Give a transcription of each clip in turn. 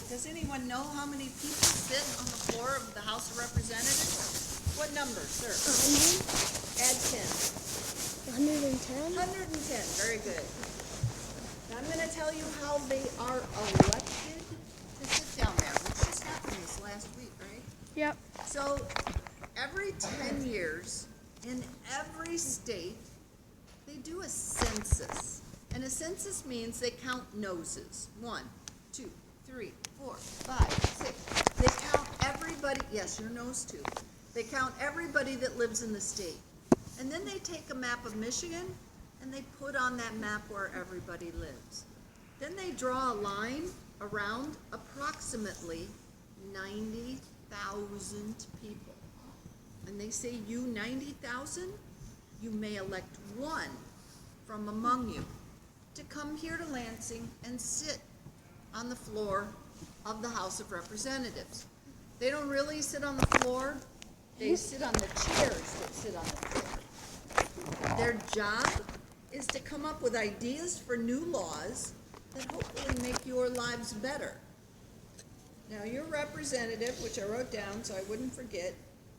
Does anyone know how many people sit on the floor of the House of Representatives? What number, sir? 100. Add 10. 110. 110, very good. Now I'm going to tell you how they are elected to sit down there, which just happened this last week, right? Yep. So every 10 years in every state, they do a census. And a census means they count noses. 1, 2, 3, 4, 5, 6. They count everybody, yes, your nose too. They count everybody that lives in the state. And then they take a map of Michigan and they put on that map where everybody lives. Then they draw a line around approximately 90,000 people. And they say, you 90,000, you may elect one from among you to come here to Lansing and sit on the floor of the House of Representatives. They don't really sit on the floor, they sit on the chairs that sit on the floor. Their job is to come up with ideas for new laws that hopefully make your lives better. Now your representative, which I wrote down so I wouldn't forget,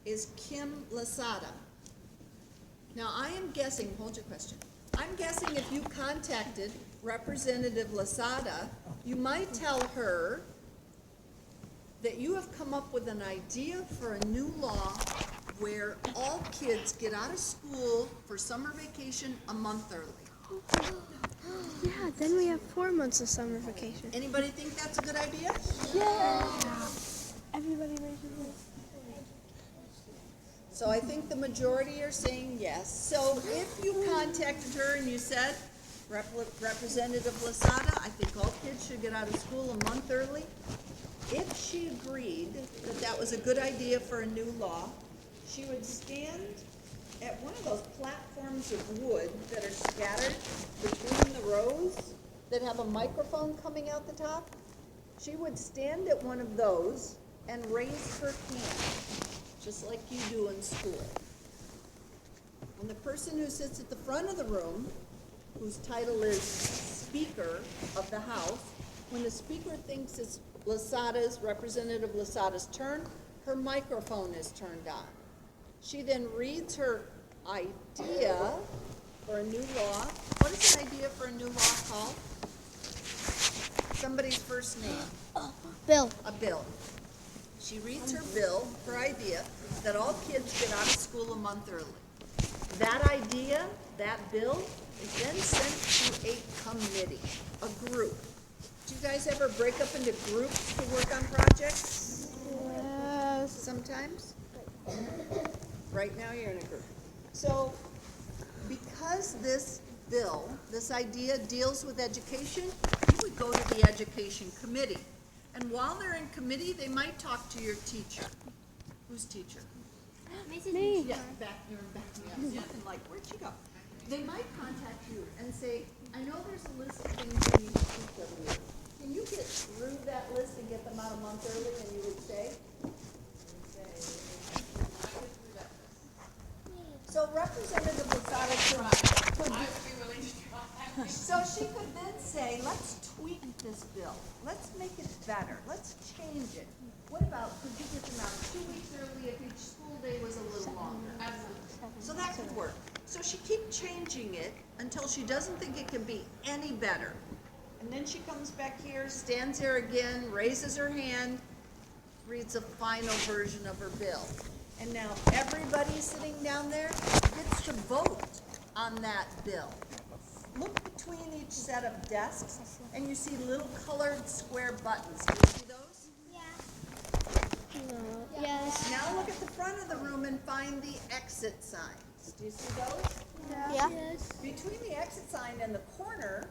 is Kim Lasada. Now I am guessing, hold your question, I'm guessing if you contacted Representative Lasada, you might tell her that you have come up with an idea for a new law where all kids get out of school for summer vacation a month early. Yeah, then we have 4 months of summer vacation. Anybody think that's a good idea? Yeah. Everybody raises their hand. So I think the majority are saying yes. So if you contacted her and you said, Representative Lasada, I think all kids should get out of school a month early. If she agreed that that was a good idea for a new law, she would stand at one of those platforms of wood that are scattered between the rows that have a microphone coming out the top. She would stand at one of those and raise her hand, just like you do in school. And the person who sits at the front of the room, whose title is Speaker of the House, when the Speaker thinks it's Representative Lasada's turn, her microphone is turned on. She then reads her idea for a new law. What is an idea for a new law called? Somebody's first name. Bill. A bill. She reads her bill, her idea, that all kids get out of school a month early. That idea, that bill, is then sent to a committee, a group. Do you guys ever break up into groups to work on projects? Yes. Sometimes? Right now you're in a group. So, because this bill, this idea deals with education, you would go to the education committee. And while they're in committee, they might talk to your teacher. Whose teacher? Me. Yeah, you're backing me up. Yeah, and like, where'd she go? They might contact you and say, I know there's a list of things we need to teach over here. Can you get through that list and get them out a month early? And you would say, so Representative Lasada could so she could then say, let's tweak this bill. Let's make it better. Let's change it. What about, could you get them out 2 weeks early if each school day was a little longer? So that could work. So she keeps changing it until she doesn't think it can be any better. And then she comes back here, stands there again, raises her hand, reads a final version of her bill. And now everybody sitting down there gets to vote on that bill. Look between each set of desks and you see little colored square buttons. Do you see those? No. Yes. Now look at the front of the room and find the exit signs. Do you see those? Yeah. Yes. Between the exit sign and the corner,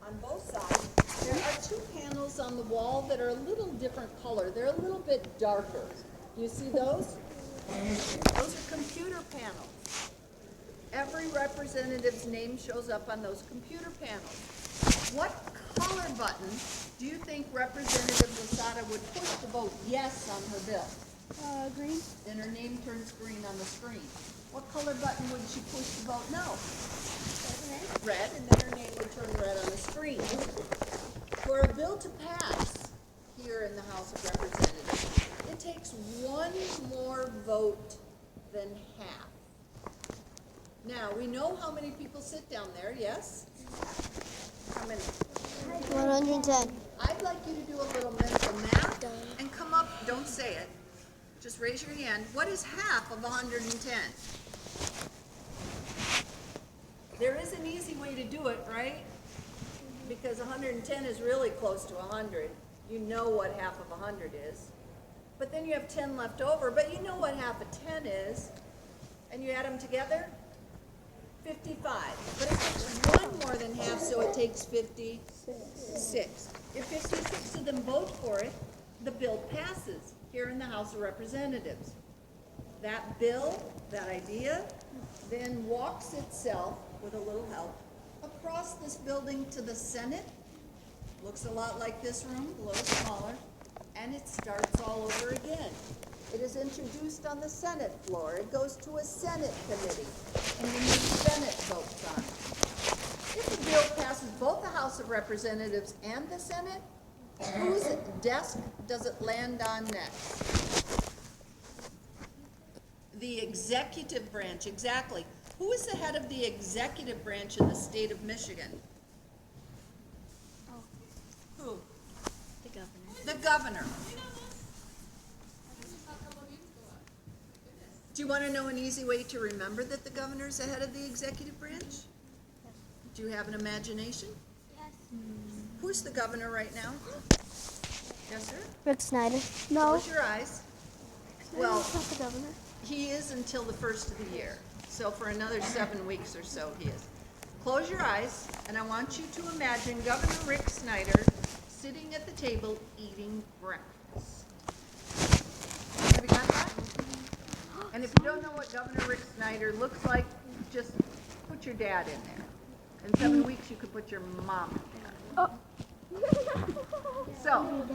on both sides, there are 2 panels on the wall that are a little different color. They're a little bit darker. Do you see those? Those are computer panels. Every representative's name shows up on those computer panels. What color button do you think Representative Lasada would push to vote yes on her bill? Green. Then her name turns green on the screen. What color button would she push to vote no? Red, and then her name would turn red on the screen. For a bill to pass here in the House of Representatives. It takes one more vote than half. Now, we know how many people sit down there, yes? How many? 110. I'd like you to do a little mental math and come up, don't say it, just raise your hand. What is half of 110? There is an easy way to do it, right? Because 110 is really close to 100. You know what half of 100 is. But then you have 10 left over, but you know what half of 10 is. And you add them together, 55. But it takes one more than half, so it takes 56. If 56 of them vote for it, the bill passes here in the House of Representatives. That bill, that idea, then walks itself, with a little help, across this building to the Senate. Looks a lot like this room, a little smaller, and it starts all over again. It is introduced on the Senate floor. It goes to a Senate committee, and then the Senate votes on it. If the bill passes both the House of Representatives and the Senate, whose desk does it land on next? The executive branch, exactly. Who is the head of the executive branch in the state of Michigan? Who? The governor. The governor. Do you want to know an easy way to remember that the governor is the head of the executive branch? Do you have an imagination? Yes. Who's the governor right now? Yes, sir? Rick Snyder. No. Close your eyes. Well, He's not the governor. he is until the first of the year. So for another 7 weeks or so, he is. Close your eyes, and I want you to imagine Governor Rick Snyder sitting at the table eating breakfast. Have you got that? And if you don't know what Governor Rick Snyder looks like, just put your dad in there. In 7 weeks, you could put your mom in there. So,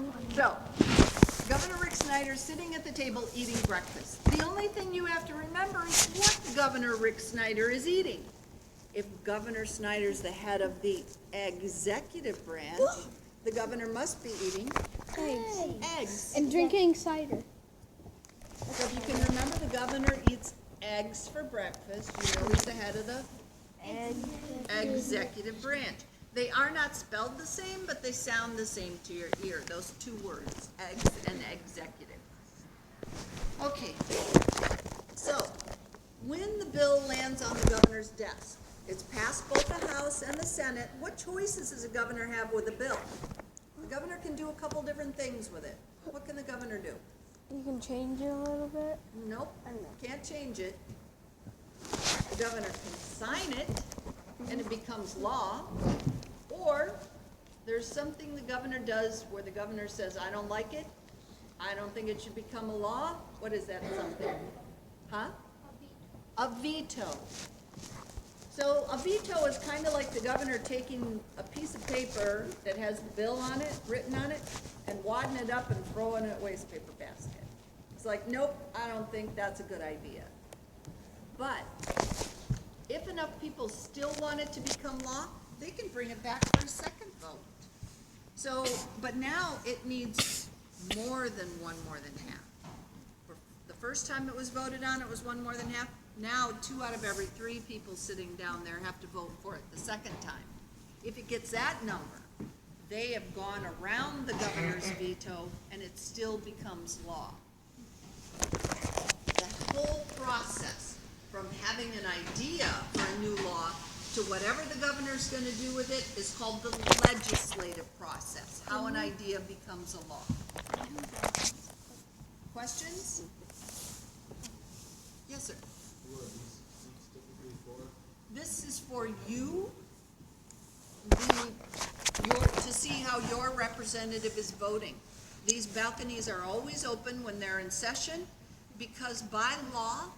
Governor Rick Snyder sitting at the table eating breakfast. The only thing you have to remember is what Governor Rick Snyder is eating. If Governor Snyder's the head of the executive branch, the governor must be eating eggs. And drinking cider. So if you can remember, the governor eats eggs for breakfast. You know he's the head of the executive branch. They are not spelled the same, but they sound the same to your ear, those two words, eggs and executive. Okay, so when the bill lands on the governor's desk, it's passed both the House and the Senate, what choices does a governor have with a bill? The governor can do a couple different things with it. What can the governor do? You can change it a little bit. Nope, can't change it. The governor can sign it, and it becomes law. Or there's something the governor does where the governor says, I don't like it. I don't think it should become a law. What is that something? Huh? A veto. So a veto is kind of like the governor taking a piece of paper that has the bill on it, written on it, and wadding it up and throwing it in a waste paper basket. It's like, nope, I don't think that's a good idea. But if enough people still want it to become law, they can bring it back for a second vote. So, but now it needs more than one more than half. The first time it was voted on, it was one more than half. Now, 2 out of every 3 people sitting down there have to vote for it the second time. If it gets that number, they have gone around the governor's veto, and it still becomes law. The whole process, from having an idea for a new law to whatever the governor's going to do with it, is called the legislative process, how an idea becomes a law. Questions? Yes, sir. Who are these seats typically for? This is for you, to see how your representative is voting. These balconies are always open when they're in session, because by law,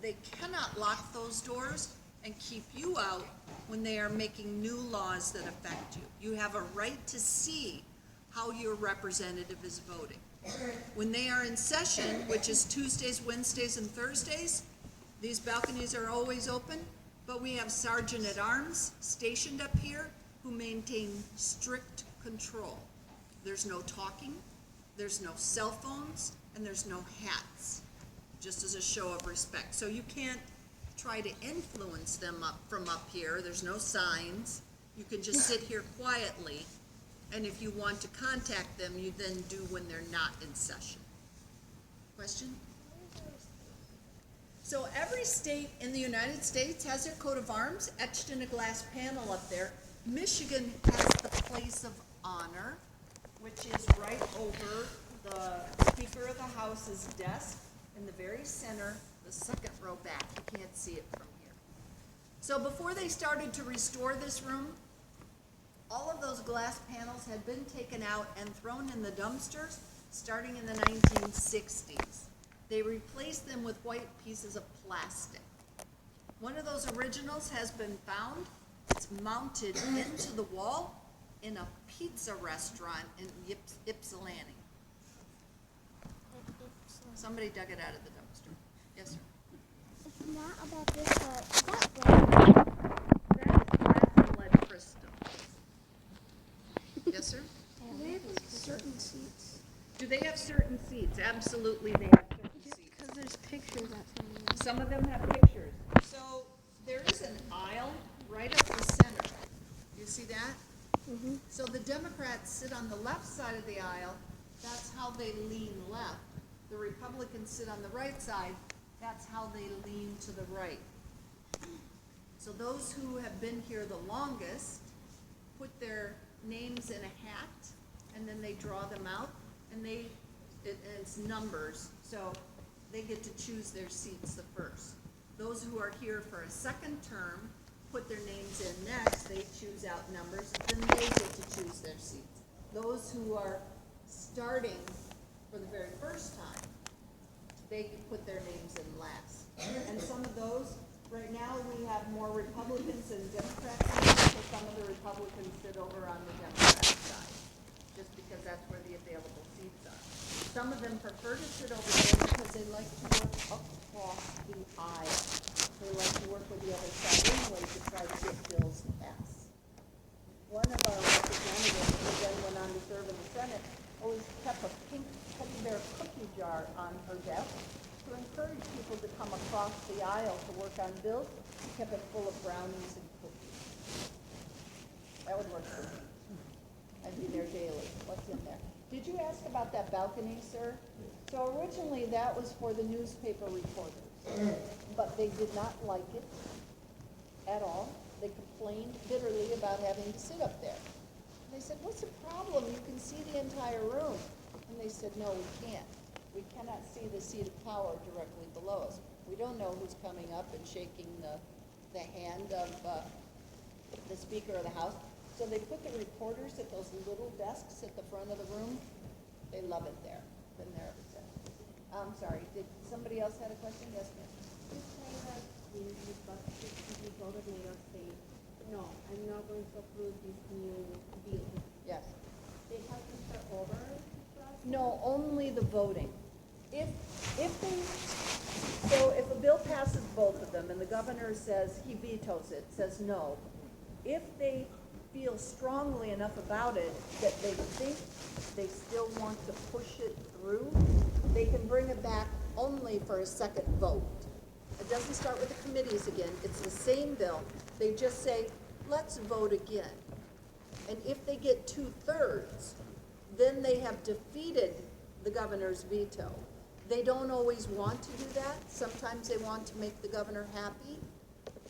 they cannot lock those doors and keep you out when they are making new laws that affect you. You have a right to see how your representative is voting. When they are in session, which is Tuesdays, Wednesdays, and Thursdays, these balconies are always open, but we have sergeant-at-arms stationed up here who maintain strict control. There's no talking, There's no cell phones, and there's no hats, just as a show of respect. So you can't try to influence them from up here. There's no signs. You can just sit here quietly, and if you want to contact them, you then do when they're not in session. Question? So every state in the United States has their coat of arms etched in a glass panel up there. Michigan has the place of honor, which is right over the Speaker of the House's desk in the very center, the second row back. You can't see it from here. So before they started to restore this room, all of those glass panels had been taken out and thrown in the dumpsters starting in the 1960s. They replaced them with white pieces of plastic. One of those originals has been found. It's mounted into the wall in a pizza restaurant in Ypsilanti. Somebody dug it out of the dumpster. Yes, sir. It's not about this, but that That is glass and lead crystal. Yes, sir? they have certain seats. Do they have certain seats? Absolutely, they have certain seats. Because there's pictures at some of them. Some of them have pictures. So there is an aisle right up the center. You see that? Mm-hmm. So the Democrats sit on the left side of the aisle. That's how they lean left. The Republicans sit on the right side. That's how they lean to the right. So those who have been here the longest put their names in a hat, and then they draw them out, and it's numbers, so they get to choose their seats the first. Those who are here for a second term put their names in next, they choose out numbers, then they get to choose their seats. Those who are starting for the very first time, they put their names in last. And some of those, right now, we have more Republicans than Democrats, so some of the Republicans sit over on the Democrat side, just because that's where the available seats are. Some of them prefer to sit over there because they like to work across the aisle. They like to work with the other side anyway to try to get bills passed. One of our representatives, who then went on to serve in the Senate, always kept a pink teddy bear cookie jar on her desk to encourage people to come across the aisle to work on bills. She kept it full of brownies and cookies. That would work for me. I'd be there daily. What's in there? Did you ask about that balcony, sir? So originally that was for the newspaper reporters, but they did not like it at all. They complained bitterly about having to sit up there. They said, what's the problem? You can see the entire room. And they said, no, we can't. We cannot see the seat of power directly below us. We don't know who's coming up and shaking the hand of the Speaker of the House. So they put the reporters at those little desks at the front of the room. They love it there. Been there ever since. I'm sorry, did somebody else had a question? Yes, ma'am. You say that in the budget, if you go to New York State, no, I'm not going to approve this new bill. Yes. They have to start over the process? No, only the voting. If a bill passes both of them and the governor says, he vetoes it, says no, if they feel strongly enough about it that they think they still want to push it through, they can bring it back only for a second vote. It doesn't start with the committees again. It's the same bill. They just say, let's vote again. And if they get 2/3, then they have defeated the governor's veto. They don't always want to do that. Sometimes they want to make the governor happy,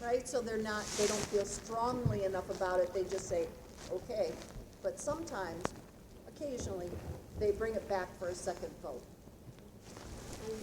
right? So they don't feel strongly enough about it. They just say, okay. But sometimes, occasionally, they bring it back for a second vote. And